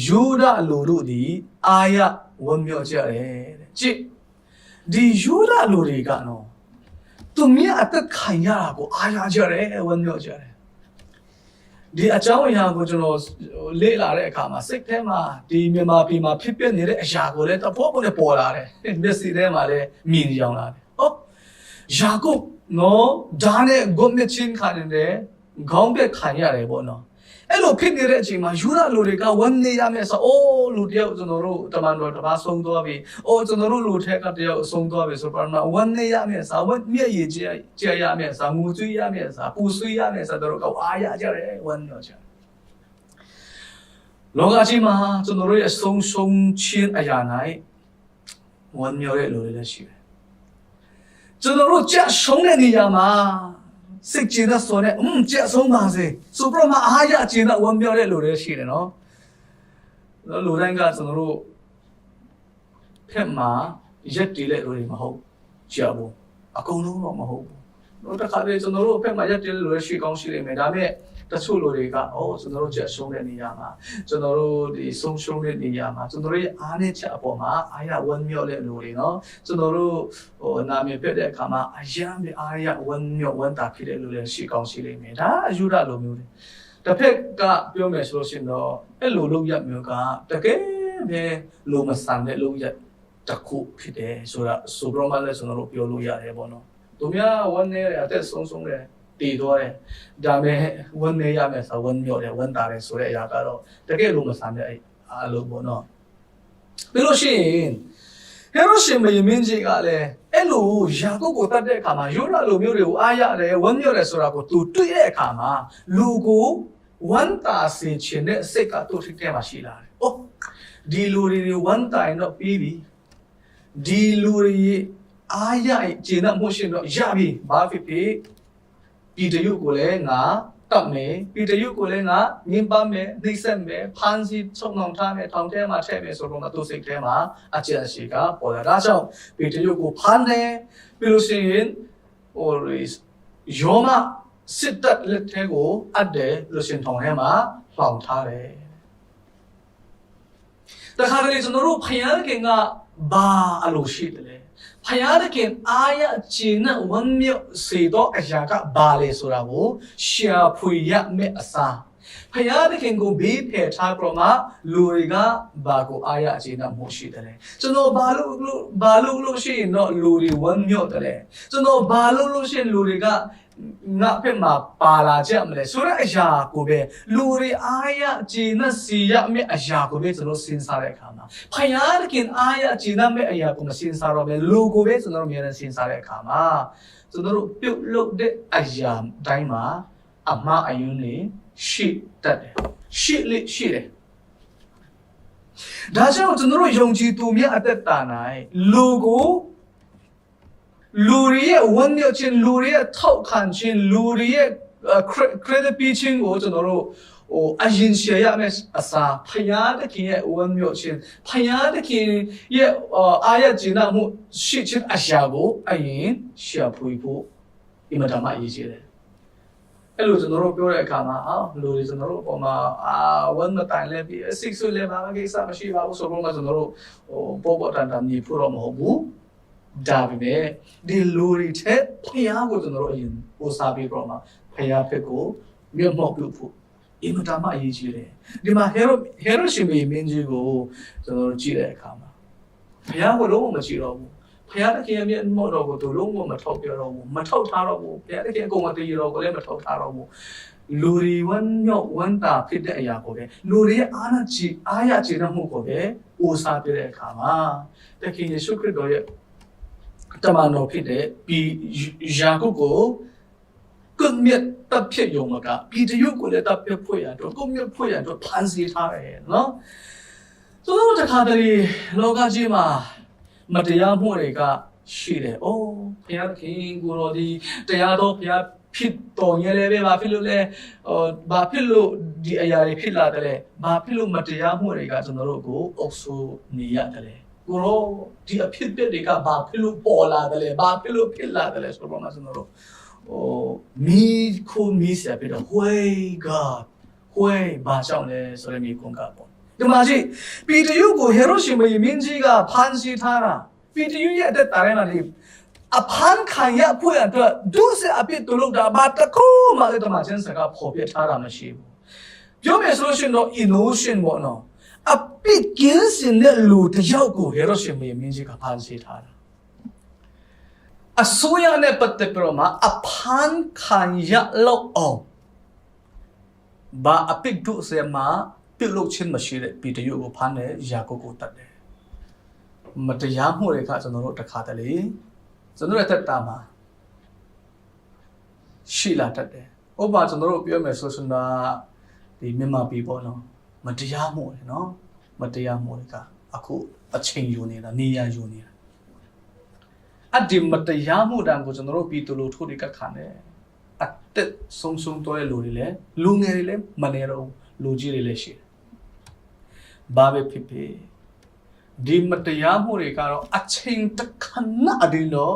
ယူဒလူတို့ဒီအာရဝမျှော့ကြတယ်တဲ့ကြည့်ဒီယူဒလူတွေကနော်သူမြတ်အသက်ခံရတာကိုအာရကြတယ်ဝမျှော့ကြတယ်ဒီအကြောင်းအရာကိုကျွန်တော်လေ့လာတဲ့အခါမှာစိတ်ထဲမှာဒီမြန်မာပြည်မှာဖြစ်ပျက်နေတဲ့အရာကိုလည်းတပေါ်ပေါ်နဲ့ပေါ်လာတယ်မျက်စိထဲမှာလည်းမြင်ကြောင်လာတယ်ဟုတ်ယာကုပ်နော်ဒါနဲ့ဂုံမြချင်းခံနေတဲ့ခေါင်းပြက်ခံရတယ်ပေါ့နော်အဲ့လိုဖြစ်နေတဲ့အချိန်မှာယူရလူတွေကဝမ်းနေရမယ်ဆိုအိုးလူတယောက်ကျွန်တော်တို့တမန်တော်တစ်ပါးဆုံးသွားပြီအိုးကျွန်တော်တို့လူထက်ကတယောက်ဆုံးသွားပြီဆိုတော့ဝမ်းနေရမယ်ဆိုဝမ်းမျက်ရည်ကျရမယ်ဆိုငူဆွေးရမယ်ဆိုပူဆွေးရမယ်ဆိုတော့အားရကြတယ်ဝမ်းမြောက်ကြလောကကြီးမှာကျွန်တော်တို့ရဲ့ဆုံးရှုံးခြင်းအရာ၌ဝမ်းမြောက်တဲ့လူတွေလည်းရှိတယ်ကျွန်တော်တို့ကြဆုံးတဲ့နေရာမှာစိတ်ကျေနပ်ဆိုတဲ့ကြက်ဆုံးပါစေဆိုပြမအားရကျေနပ်ဝမ်းမြောက်တဲ့လူတွေရှိတယ်နော်လူတိုင်းကကျွန်တော်တို့ဖက်မှာရက်တည်တဲ့လူတွေမဟုတ်ကြဘူးအကုန်လုံးတော့မဟုတ်ဘူးတို့တစ်ခါလေကျွန်တော်တို့ဖက်မှာရက်တည်တဲ့လူတွေရှိကောင်းရှိနေမယ်ဒါပေမဲ့တချို့လူတွေကကျွန်တော်တို့ကြက်ဆုံးတဲ့နေရာမှာကျွန်တော်တို့ဒီဆုံးရှုံးတဲ့နေရာမှာကျွန်တော်တို့ရဲ့အားနည်းချက်အပေါ်မှာအားရဝမ်းမြောက်တဲ့လူတွေနော်ကျွန်တော်တို့နာမည်ပြတဲ့အခါမှာအယံအားရဝမ်းမြောက်ဝမ်းသာဖြစ်တဲ့လူတွေရှိကောင်းရှိနေမယ်ဒါအယူရလိုမျိုးတွေ တစ်ဖက်ကပြောမယ်ဆိုလို့ရှိရင်တော့အဲ့လိုလုပ်ရမျိုးကတကယ်ပဲလိုမဆန်တဲ့လုပ်ရတစ်ခုဖြစ်တယ်ဆိုတာဆိုတော့မှလည်းကျွန်တော်တို့ပြောလို့ရတယ်ပေါ့နော်သူများဝန်နေရတဲ့ဆုံးတယ်တည်သွားတယ်ဒါပေမဲ့ဝန်နေရမယ်ဆိုဝန်မြော့တယ်ဝန်တာတယ်ဆိုတဲ့အရာကတော့တကယ်လိုမဆန်တဲ့အဲ့အလုပ်ပေါ့နော်ပြီးလို့ရှိရင်ဟေရိုရှင်မင်းကြီးကလည်းအဲ့လိုယာကုပ်ကိုတတ်တဲ့အခါမှာယောနာလိုမျိုးတွေကိုအားရတယ်ဝန်မြော့တယ်ဆိုတာကိုသူတွေ့တဲ့အခါမှာလူကိုဝန်တာစင်ချင်တဲ့စိတ်ကသူ့ထိထဲမှာရှိလာတယ်။အိုးဒီလူတွေဝန်တာရင်တော့ပြီးပြီ။ဒီလူတွေအားရကျင်တဲ့မို့ရှင်တော့ရပြီ။ဘာဖြစ်ဖြစ်ပြည်တရုပ်ကိုလည်းငါတတ်မယ်ပြည်တရုပ်ကိုလည်းငါငင်းပါမယ်နှိမ့်ဆက်မယ်ဖန်စီချုံနှောင်ထားမယ်ထောင်ထဲမှာထည့်မယ်ဆိုတော့သူ့စိတ်ထဲမှာအကျဉ်းရှိကပေါ်လာဒါကြောင့်ပြည်တရုပ်ကိုဖန်တယ်ပြီးလို့ရှိရင်ယောမစစ်တပ်လက်ထဲကိုအပ်တယ်လို့ရှင်ထောင်ထဲမှာလောင်ထားတယ်တခါတလေကျွန်တော်တို့ဖယားခင်ကဘာအလိုရှိတယ်လဲဖယားခင်အားရကျင်နဲ့ဝန်မြော့စေတော့အရာကဘာလဲဆိုတာကိုရှာဖွေရမယ့်အစားဖယားခင်ကိုဘေးဖယ်ထားကြမှာလူတွေကဘာကိုအားရကျင်နဲ့မှုရှိတယ်လဲကျွန်တော်ဘာလို့ရှိရင်တော့လူတွေဝန်မြော့တယ်လဲကျွန်တော်ဘာလို့ရှိရင်လူတွေကငါဖက်မှာပါလာကြမလဲဆိုတဲ့အရာကိုပဲလူတွေအားရကျင်နဲ့စီရမယ့်အရာကိုပဲကျွန်တော်စဉ်းစားတဲ့အခါမှာဖယားခင်အားရကျင်နဲ့အရာကိုမစဉ်းစားတော့ပဲလူကိုပဲကျွန်တော်အများနဲ့စဉ်းစားတဲ့အခါမှာကျွန်တော်တို့ပြုတ်လုပ်တဲ့အရာတိုင်းမှာအမှားအယွင်းတွေရှိတတ်တယ်ရှိတယ်ဒါကြောင့်ကျွန်တော်တို့ယုံကြည်သူများအသက်တာ၌လူကိုလူရဲ့ဝန်ရချင်းလူရဲ့ထောက်ခံခြင်းလူရဲ့ credit ပေးခြင်းကိုကျွန်တော်တို့အရင်ရှယ်ရမယ်အစားဖယားတခင်ရဲ့ဝန်ရချင်းဖယားတခင်ရဲ့အားရကျင်နာမှုရှိခြင်းအရာကိုအရင်ရှာဖွေဖို့အင်မတန်မှအရေးကြီးတယ်အဲ့လိုကျွန်တော်တို့ပြောတဲ့အခါမှာလူတွေကျွန်တော်တို့ပေါ်မှာဝန်မတိုင်လဲပြီးစိတ်ဆွေးလဲမှာကိစ္စမရှိပါဘူးဆိုတော့ကျွန်တော်တို့ပေါ်တန်ညီဖို့တော့မဟုတ်ဘူးဒါပေမဲ့ဒီလူတွေတဲ့ဖယားကိုကျွန်တော်တို့အရင်ပို့စားပြီးတော့မှဖယားဖက်ကိုမြတ်မောက်ပြုဖို့အင်မတန်မှအရေးကြီးတယ်ဒီမှာဟေရိုရှင်မင်းကြီးကိုကျွန်တော်တို့ကြည့်တဲ့အခါမှာဖယားကိုလုံးဝမကြည့်တော့ဘူးဖယားတခင်ရဲ့မြတ်မောက်တော်ကိုသူလုံးဝမထောက်ပြတော့ဘူးမထောက်ထားတော့ဘူးဖယားတခင်အကုန်မတည်တော်ကိုလည်းမထောက်ထားတော့ဘူးလူတွေဝန်တာဖြစ်တဲ့အရာကိုပဲလူတွေရဲ့အားရကြည်တဲ့မှုကိုပဲပို့စားပြတဲ့အခါမှာတခင်ယေရှုခရစ်တော်ရဲ့တမန်တော်ဖြစ်တဲ့ပြီးယာကုပ်ကိုကွန်မြတ်တပ်ဖြစ်ယုံမကပြီးတရုတ်ကိုလည်းတပ်ဖြစ်ဖွင့်ရတော့ကွန်မြတ်ဖွင့်ရတော့ဖန်ဆီးထားတယ်နော်ဆိုတော့တခါတလေလောကကြီးမှာမတရားမှုတွေကရှိတယ်အိုးဘုရားခင်ကိုတော်ဒီတရားတော်ဘုရားဖြစ်တော်ရလဲပဲဘာဖြစ်လို့လဲဘာဖြစ်လို့ဒီအရာတွေဖြစ်လာတယ်လဲဘာဖြစ်လို့မတရားမှုတွေကကျွန်တော်တို့ကိုအုပ်စိုးနေရတယ်လဲကိုရောဒီအဖြစ်တွေကဘာဖြစ်လို့ပေါ်လာတယ်လဲဘာဖြစ်လို့ဖြစ်လာတယ်လဲဆိုတော့မှကျွန်တော်တို့မီးဆရာပြတော့ Why God Why ဘာကြောင့်လဲဆိုတဲ့မြေကွန်ကပေါ့ဒီမှာကြည့်ပီတရုကိုဟေရိုရှင်မင်းကြီးကဖန်ဆီးထားတာပီတရုရဲ့အသက်တာထဲမှာဒီအဖန်ခံရဖွင့်အတွက်ဒုစရအပြစ်တို့လို့တာဘာတခုမှလည်းတမချင်စကားပေါ်ပြထားတာမရှိဘူးပြောမယ်ဆိုရှင်တော့ innocent ပေါ့နော်အပြစ်ကင်းစင်တဲ့လူတယောက်ကိုဟေရိုရှင်မင်းကြီးကဖန်ဆီးထားတာအစိုးရနဲ့ပတ်သက်ပြီးတော့မှအဖန်ခံရလောက်အောင်ဘာအပြစ်တို့စမှာပြုလုပ်ခြင်းမရှိတဲ့ပီတရုကိုဖမ်းတယ်ယာကုပ်ကိုတတ်တယ်မတရားမှုတွေကကျွန်တော်တို့တခါတလေကျွန်တော်ရဲ့တက်တာမှာရှိလာတတ်တယ်ဥပမာကျွန်တော်တို့ပြောမယ်ဆိုရှင်ဒီမြန်မာပြည်ပေါ့နော်မတရားမှုတွေနော်မတရားမှုတွေကအခုအချိန်ယူနေတာနေရာယူနေတာအဒီမတရားမှုတန်ကိုကျွန်တော်တို့ပြည်သူလူထုတွေကခံတယ်အသက်ဆုံးတော့တဲ့လူတွေလည်းလူငယ်တွေလည်းမနေတော့လူကြီးတွေလည်းရှိတယ်ဘာပဲဖြစ်ဖြစ်ဒီမတရားမှုတွေကတော့အချိန်တစ်ခဏအတွင်းတော့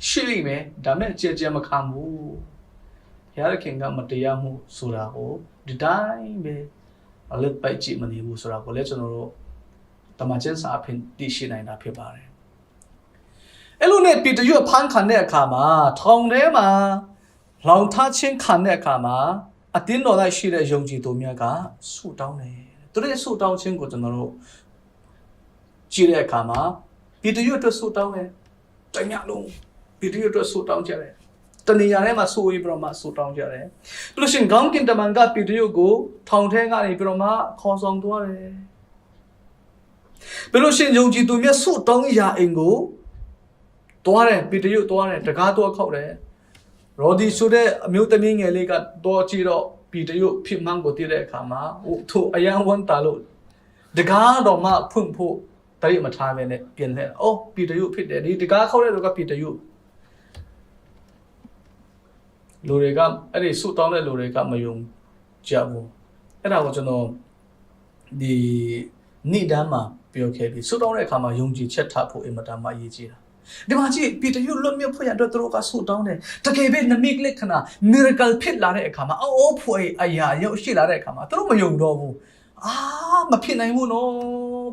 ရှိလိမ့်မယ်ဒါမဲ့အကျမခံဘူးဘုရားခင်ကမတရားမှုဆိုတာကိုဒီတိုင်းပဲအလစ်ပိုက်ကြည့်မနေဘူးဆိုတာကိုလည်းကျွန်တော်တို့တမန်ကျမ်းစာအဖြစ်သိရှိနိုင်တာဖြစ်ပါတယ်အဲ့လိုနဲ့ပီတရုဖန်ခံတဲ့အခါမှာထောင်ထဲမှာလောင်ထားခြင်းခံတဲ့အခါမှာ အတင်းတော်လိုက်ရှိတဲ့ယုံကြည်သူများကဆုတောင်းတယ်သူတို့ရဲ့ဆုတောင်းခြင်းကိုကျွန်တော်တို့ကြည့်တဲ့အခါမှာပြည်သူ့အတွက်ဆုတောင်းတယ်တညလုံးပြည်သူ့အတွက်ဆုတောင်းကြတယ်တနေရာထဲမှာဆုဝေးပြီးတော့မှဆုတောင်းကြတယ်ပြီးလို့ရှိရင်ကောင်းကင်တမန်ကပြည်သူ့ကိုထောင်ထဲကနေပြီးတော့မှခေါ်ဆောင်သွားတယ်ပြီးလို့ရှိရင်ယုံကြည်သူများဆုတောင်းရာအိမ်ကိုသွားတယ်ပြည်သူ့သွားတယ်တကားတော့ခောက်တယ်ရောဒီဆိုတဲ့အမျိုးသမီးငယ်လေးကတော့ကြည့်တော့ပြည်သူ့ဖြစ်မှန်းကိုသိတဲ့အခါမှာသူအယံဝန်တာလို့တကားတော့မှဖွင့်ဖို့တရိပ်မထားပဲနဲ့ပြင်လဲအော်ပြည်သူ့ဖြစ်တယ်ဒီတကားခောက်တဲ့လူကပြည်သူ့လူတွေကအဲ့ဒီဆုတောင်းတဲ့လူတွေကမယုံကြဘူးအဲ့ဒါကိုကျွန်တော်ဒီနေ့တမ်းမှာပြောခဲ့ပြီးဆုတောင်းတဲ့အခါမှာယုံကြည်ချက်ထားဖို့အင်မတန်မှအရေးကြီးတာဒီမှာကြည့်ပြည်သူ့လွတ်မြောက်ဖို့ရအတွက်သူတို့ကဆုတောင်းတယ်တကယ်ပဲနမိတ်လက်ခဏ miracle ဖြစ်လာတဲ့အခါမှာအော်ဖွယ်အရာရောက်ရှိလာတဲ့အခါမှာသူတို့မယုံတော့ဘူးမဖြစ်နိုင်ဘူးနော်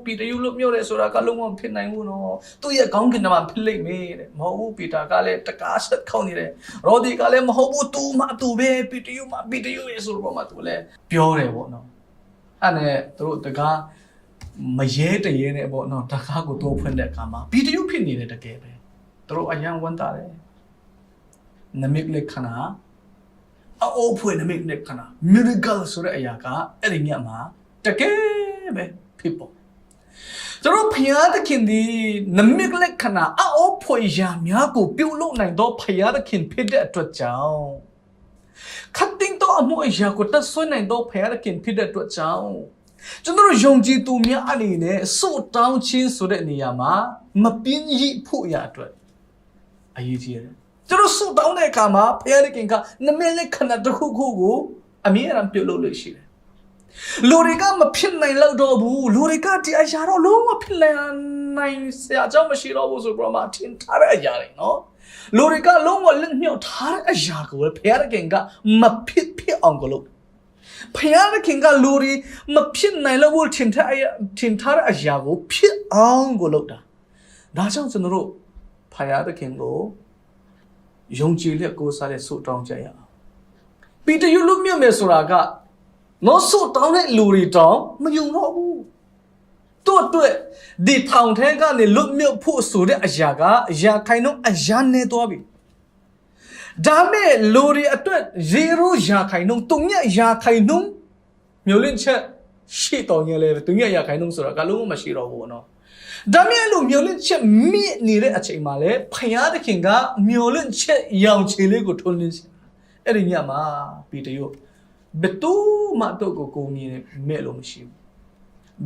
ပြည်သူ့လွတ်မြောက်တယ်ဆိုတာကလုံးဝမဖြစ်နိုင်ဘူးနော်သူ့ရဲ့ခေါင်းကင်မှာဖြစ်လိမ့်မယ်တဲ့မဟုတ်ဘူးပီတာကလည်းတကားဆက်ခေါင်းနေတယ်ရောဒီကလည်းမဟုတ်ဘူးသူမှသူပဲပြည်သူ့ရဲ့ဆိုတော့မှသူလည်းပြောတယ်ပေါ့နော်အဲ့နဲ့သူတို့တကားမရဲတရဲနဲ့ပေါ့နော်တကားကိုတော့ဖွင့်တဲ့အခါမှာပြည်သူ့ဖြစ်နေတယ်တကယ်ပဲသူတို့အယံဝန်တာတယ်နမိတ်လက်ခဏအော်ဖွင့်နမိတ်လက်ခဏ miracle ဆိုတဲ့အရာကအဲ့ဒီညမှာတကယ်ပဲဖြစ်ပေါ်ကျွန်တော်ဖျားသခင်ဒီနမိတ်လက်ခဏအော်ဖွင့်ရာများကိုပြုလုပ်နိုင်တော့ဖျားသခင်ဖြစ်တဲ့အတွက်ကြောင့်ခတ်တင်တော့အမှုအရာကိုတဆွနိုင်တော့ဖျားသခင်ဖြစ်တဲ့အတွက်ကြောင့်ကျွန်တော်ယုံကြည်သူများအနေနဲ့ဆုတောင်းခြင်းဆိုတဲ့နေရာမှာမပြင်းရိဖို့ရအတွက်အရေးကြီးတယ်ကျွန်တော်ဆုတောင်းတဲ့အခါမှာဖျားသခင်ကနမိတ်လက်ခဏတစ်ခုခုကိုအမြဲတမ်းပြုလုပ်လို့ရှိတယ်လူတွေကမဖြစ်နိုင်တော့ဘူးလူတွေကဒီအရာတော့လုံးဝဖြစ်နိုင်စရာအကြောင်းမရှိတော့ဘူးဆိုတော့မှထင်ထားတဲ့အရာတွေနော်လူတွေကလုံးဝလက်ညှို့ထားတဲ့အရာကိုဘုရားသခင်ကမဖြစ်အောင်ကိုလို့ဘုရားသခင်ကလူတွေမဖြစ်နိုင်လို့ထင်ထားတဲ့အရာကိုဖြစ်အောင်ကိုလုပ်တာဒါကြောင့်ကျွန်တော်တို့ဘုရားသခင်ကိုယုံကြည်လက်ကိုးစားတဲ့ဆုတောင်းကြရအောင်ပီတယူလူမျိုးမယ်ဆိုတာကနော်ဆုတောင်းတဲ့လူတွေတောင်မယုံတော့ဘူးတို့အတွက်ဒီထောင်ထဲကနေလွတ်မြောက်ဖို့ဆိုတဲ့အရာကအရာခိုင်နှုန်းအရာနဲ့သွားပြီဒါမဲ့လူတွေအတွက်0ရာခိုင်နှုန်း3ရာခိုင်နှုန်းမျိုးလင့်ချက်ရှိတော်ရင်လေ3ရာခိုင်နှုန်းဆိုတာကလုံးဝမရှိတော့ဘူးနော်ဒါမဲ့လို့မျိုးလင့်ချက်မြင့်နေတဲ့အချိန်မှာလေဖယားသခင်ကမျိုးလင့်ချက်ရောင်ချေလေးကိုထွန်းလင်းစေအဲ့ဒီညမှာပီတယောဘယ်သူမှတော့ကိုမြင်မဲ့လို့မရှိဘူး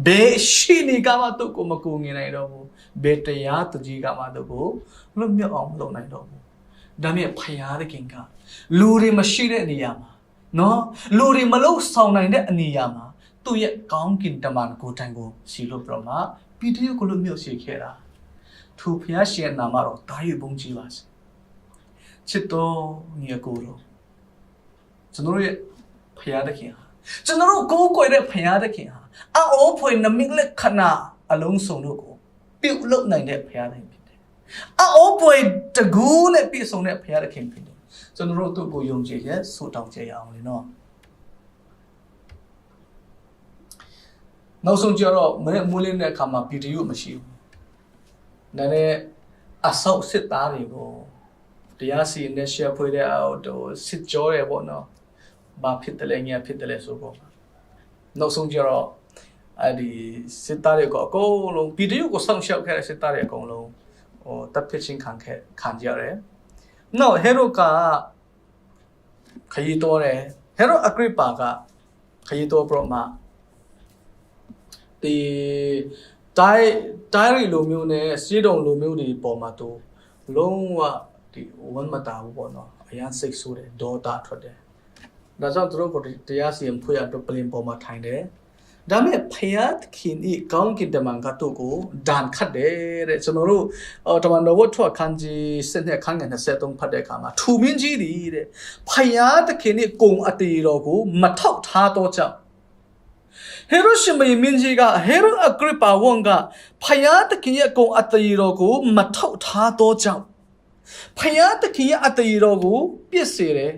ဘယ်ရှိနေကမှတော့ကိုမကိုမြင်နိုင်တော့ဘူးဘယ်တရားသူကြီးကမှတော့ကိုလွတ်မြောက်အောင်မလုပ်နိုင်တော့ဘူးဒါမဲ့ဖယားသခင်ကလူတွေမရှိတဲ့နေရာမှာနော်လူတွေမလို့ဆောင်နိုင်တဲ့အနေအရာမှာသူ့ရဲ့ကောင်းကင်တမန်ကိုတိုင်ကိုစီလို့ပြတော့မှပီတယောကိုလွတ်မြောက်စေခဲ့တာသူဖယားရှင်နာမတော်တာယူပုံကြီးပါစေချစ်တော်ညီအကိုတို့ကျွန်တော်ရဲ့ဖယားသခင်ဟာကျွန်တော်ကိုးကွယ်တဲ့ဖယားသခင်ဟာအော်ဖွင့်နမိတ်လက်ခဏအလုံးစုံတို့ကိုပြုတ်လုနိုင်တဲ့ဖယားသခင်ဖြစ်တယ်အော်ဖွင့်တကူးနဲ့ပြည့်စုံတဲ့ဖယားသခင်ဖြစ်တယ်ကျွန်တော်တို့ကိုယုံကြည်ရဲ့ဆုတောင်းကြရအောင်လေနော်နောက်ဆုံးကြတော့မနေ့မိုးလင်းတဲ့အခါမှာဗီဒီယိုမရှိဘူးဒါနဲ့အဆောက်စစ်သားတွေကိုတရားစီရင်တဲ့ရှယ်ဖွေးတဲ့စစ်ကြောရဲပေါ့နော်ဘာဖြစ်တယ်လဲညဖြစ်တယ်လဲဆိုပေါ့နောက်ဆုံးကြတော့အဲ့ဒီစစ်သားတွေကအကုန်လုံးဗီဒီယိုကိုဆောင်းရှောက်ခဲ့တဲ့စစ်သားတွေအကုန်လုံးတပ်ဖြစ်ချင်းခံကြရတယ်နောက်ဟေရိုကခရီးတော်တယ်ဟေရိုအဂရိပါကခရီးတော်ပြမှာဒီတိုင်းရီလိုမျိုးနဲ့စီးတုံလိုမျိုးတွေပေါ်မှာသူလုံးဝဒီဝန်မတာဘူးပေါ့နော်အရန်စိတ်ဆိုးတယ်ဒေါသထွက်တယ်ဒါကြောင့်သူတို့ကိုတရားစီရင်ဖွေရတော့ပလင်ပေါ်မှာထိုင်တယ်ဒါမဲ့ဖယားခင်ဤကောင်းကင်တမန်ကတော့ကိုဒန်ခတ်တယ်တဲ့ကျွန်တော်တို့တမန်တော်ဝတ်ထွက်ခန်းကြီးစစ်နဲ့ခန်းငယ်23ဖတ်တဲ့အခါမှာထူမင်းကြီးတဲ့ဖယားခင်ဤကုံအတေတော်ကိုမထောက်ထားတော့ကြောင့်ဟေရုရှမင်းကြီးကဟေရုအဂရိပါဝန်ကဖယားခင်ရဲ့ကုံအတေတော်ကိုမထောက်ထားတော့ကြောင့်ဖယားခင်ရဲ့အတေတော်ကိုပြစ်စေတယ်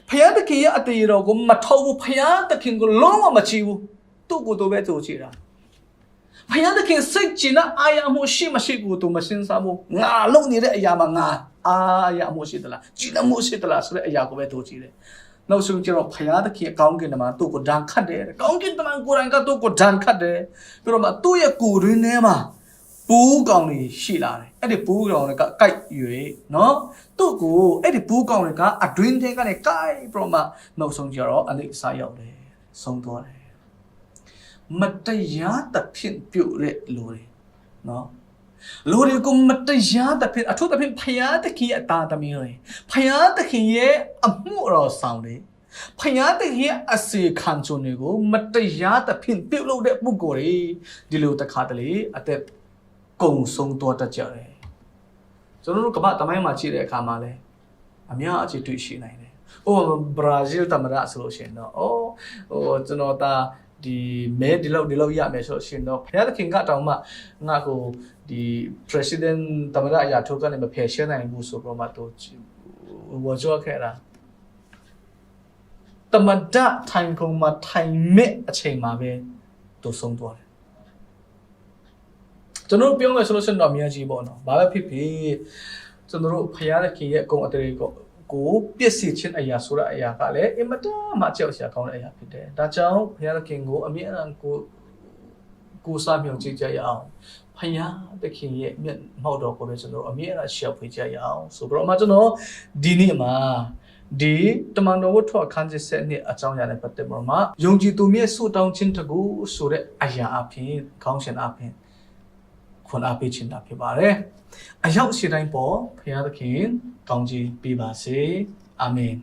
ဖ ရားသခင်ရဲ့အတည်တော်ကိုမထောက်ဘူးဘုရားသခင်ကိုလုံးဝမချီဘူးသူ့ကိုယ်သူပဲသူချီတာဘုရားသခင်စိတ်ကြည်နာအာရမှုရှိမရှိကိုသူမစင်စားဘူးငါလုံနေတဲ့အရာမှာငါအာရမှုရှိသလားကြည်နမှုရှိသလားဆိုတဲ့အရာကိုပဲသူချီတယ်နောက်ဆုံးကျတော့ဘုရားသခင်အကောင်းကင်တမန်သူ့ကိုဒဏ်ခတ်တယ်ကောင်းကင်တမန်ကိုယ်တိုင်ကသူ့ကိုဒဏ်ခတ်တယ်ပြီးတော့မှသူ့ရဲ့ကိုယ်ရင်းထဲမှာပူးကောင်တွေရှိလာတယ်အဲ့ဒီပူးကောင်တွေကကိုက်၍နော်သူ့ကိုအဲ့ဒီပူးကောင်တွေကအတွင်းထဲကနေကိုက်ပြီးတော့မှနောက်ဆုံးကျတော့အနိစ္စရောက်တယ်ဆုံးသွားတယ်မတရားသဖြင့်ပြုတ်တဲ့လူတွေနော်လူတွေကိုမတရားသဖြင့်အထူးသဖြင့်ဖယားသခင်ရဲ့အသားသမီးတွေဖယားသခင်ရဲ့အမှုတော်ဆောင်တွေဖယားသခင်ရဲ့အစီခံချုံတွေကိုမတရားသဖြင့်ပြုတ်လို့တဲ့ပုဂ္ဂိုလ်တွေဒီလိုတစ်ခါတလေအသက်ကုန်ဆုံးသွားတတ်ကြတယ်ကျွန်တော်တို့ကမ္ဘာတမိုင်းမှာကြည့်တဲ့အခါမှာလဲအများအကြီးတွေ့ရှိနိုင်တယ်။အိုးဘရာဇီးသမ္မတဆိုလို့ရှိရင်တော့ကျွန်တော်ဒါဒီမဲဒီလောက်ရမယ်ဆိုရှင်တော့ဘုရားသခင်ကတောင်မှငါ့ကိုဒီ president သမ္မတအရာထုတ်ကနေမဖယ်ရှင်းနိုင်ဘူးဆိုတော့မှသူဝါကြောခဲ့တာတမဒထိုင်ကုန်မှာထိုင်မဲ့အချိန်မှာပဲသူဆုံးသွားတယ်ကျွန်တော်ပြောမယ်ဆိုလို့ရှိရင်တော့အများကြီးပေါ့နော်ဘာပဲဖြစ်ဖြစ်ကျွန်တော်တို့ဘုရားသခင်ရဲ့အကုန်အတည်းကိုပြည့်စည်ခြင်းအရာဆိုတဲ့အရာကလည်းအင်မတန်မှကြောက်စရာကောင်းတဲ့အရာဖြစ်တယ်။ဒါကြောင့်ဘုရားသခင်ကိုအမြဲတမ်းကိုစားမြောက်ကြည့်ကြရအောင်။ဘုရားသခင်ရဲ့မျက်မှောက်တော်ကိုလည်းကျွန်တော်အမြဲတမ်းရှောက်ဖွေကြရအောင်။ဆိုတော့မှကျွန်တော်ဒီနေ့မှာဒီတမန်တော်ဝတ်ထွက်အခန်းကြီး7နှစ်အကြောင်းအရာနဲ့ပတ်သက်ပြီးမှယုံကြည်သူမြတ်ဆုတောင်းခြင်းတကူဆိုတဲ့အရာအဖြစ်ခေါင်းစဉ်အဖြစ်ခွန်အားပေးခြင်းတာဖြစ်ပါတယ်။အရောက်ရှိတိုင်းပေါ်ဘုရားသခင်ကောင်းချီးပေးပါစေအာမင်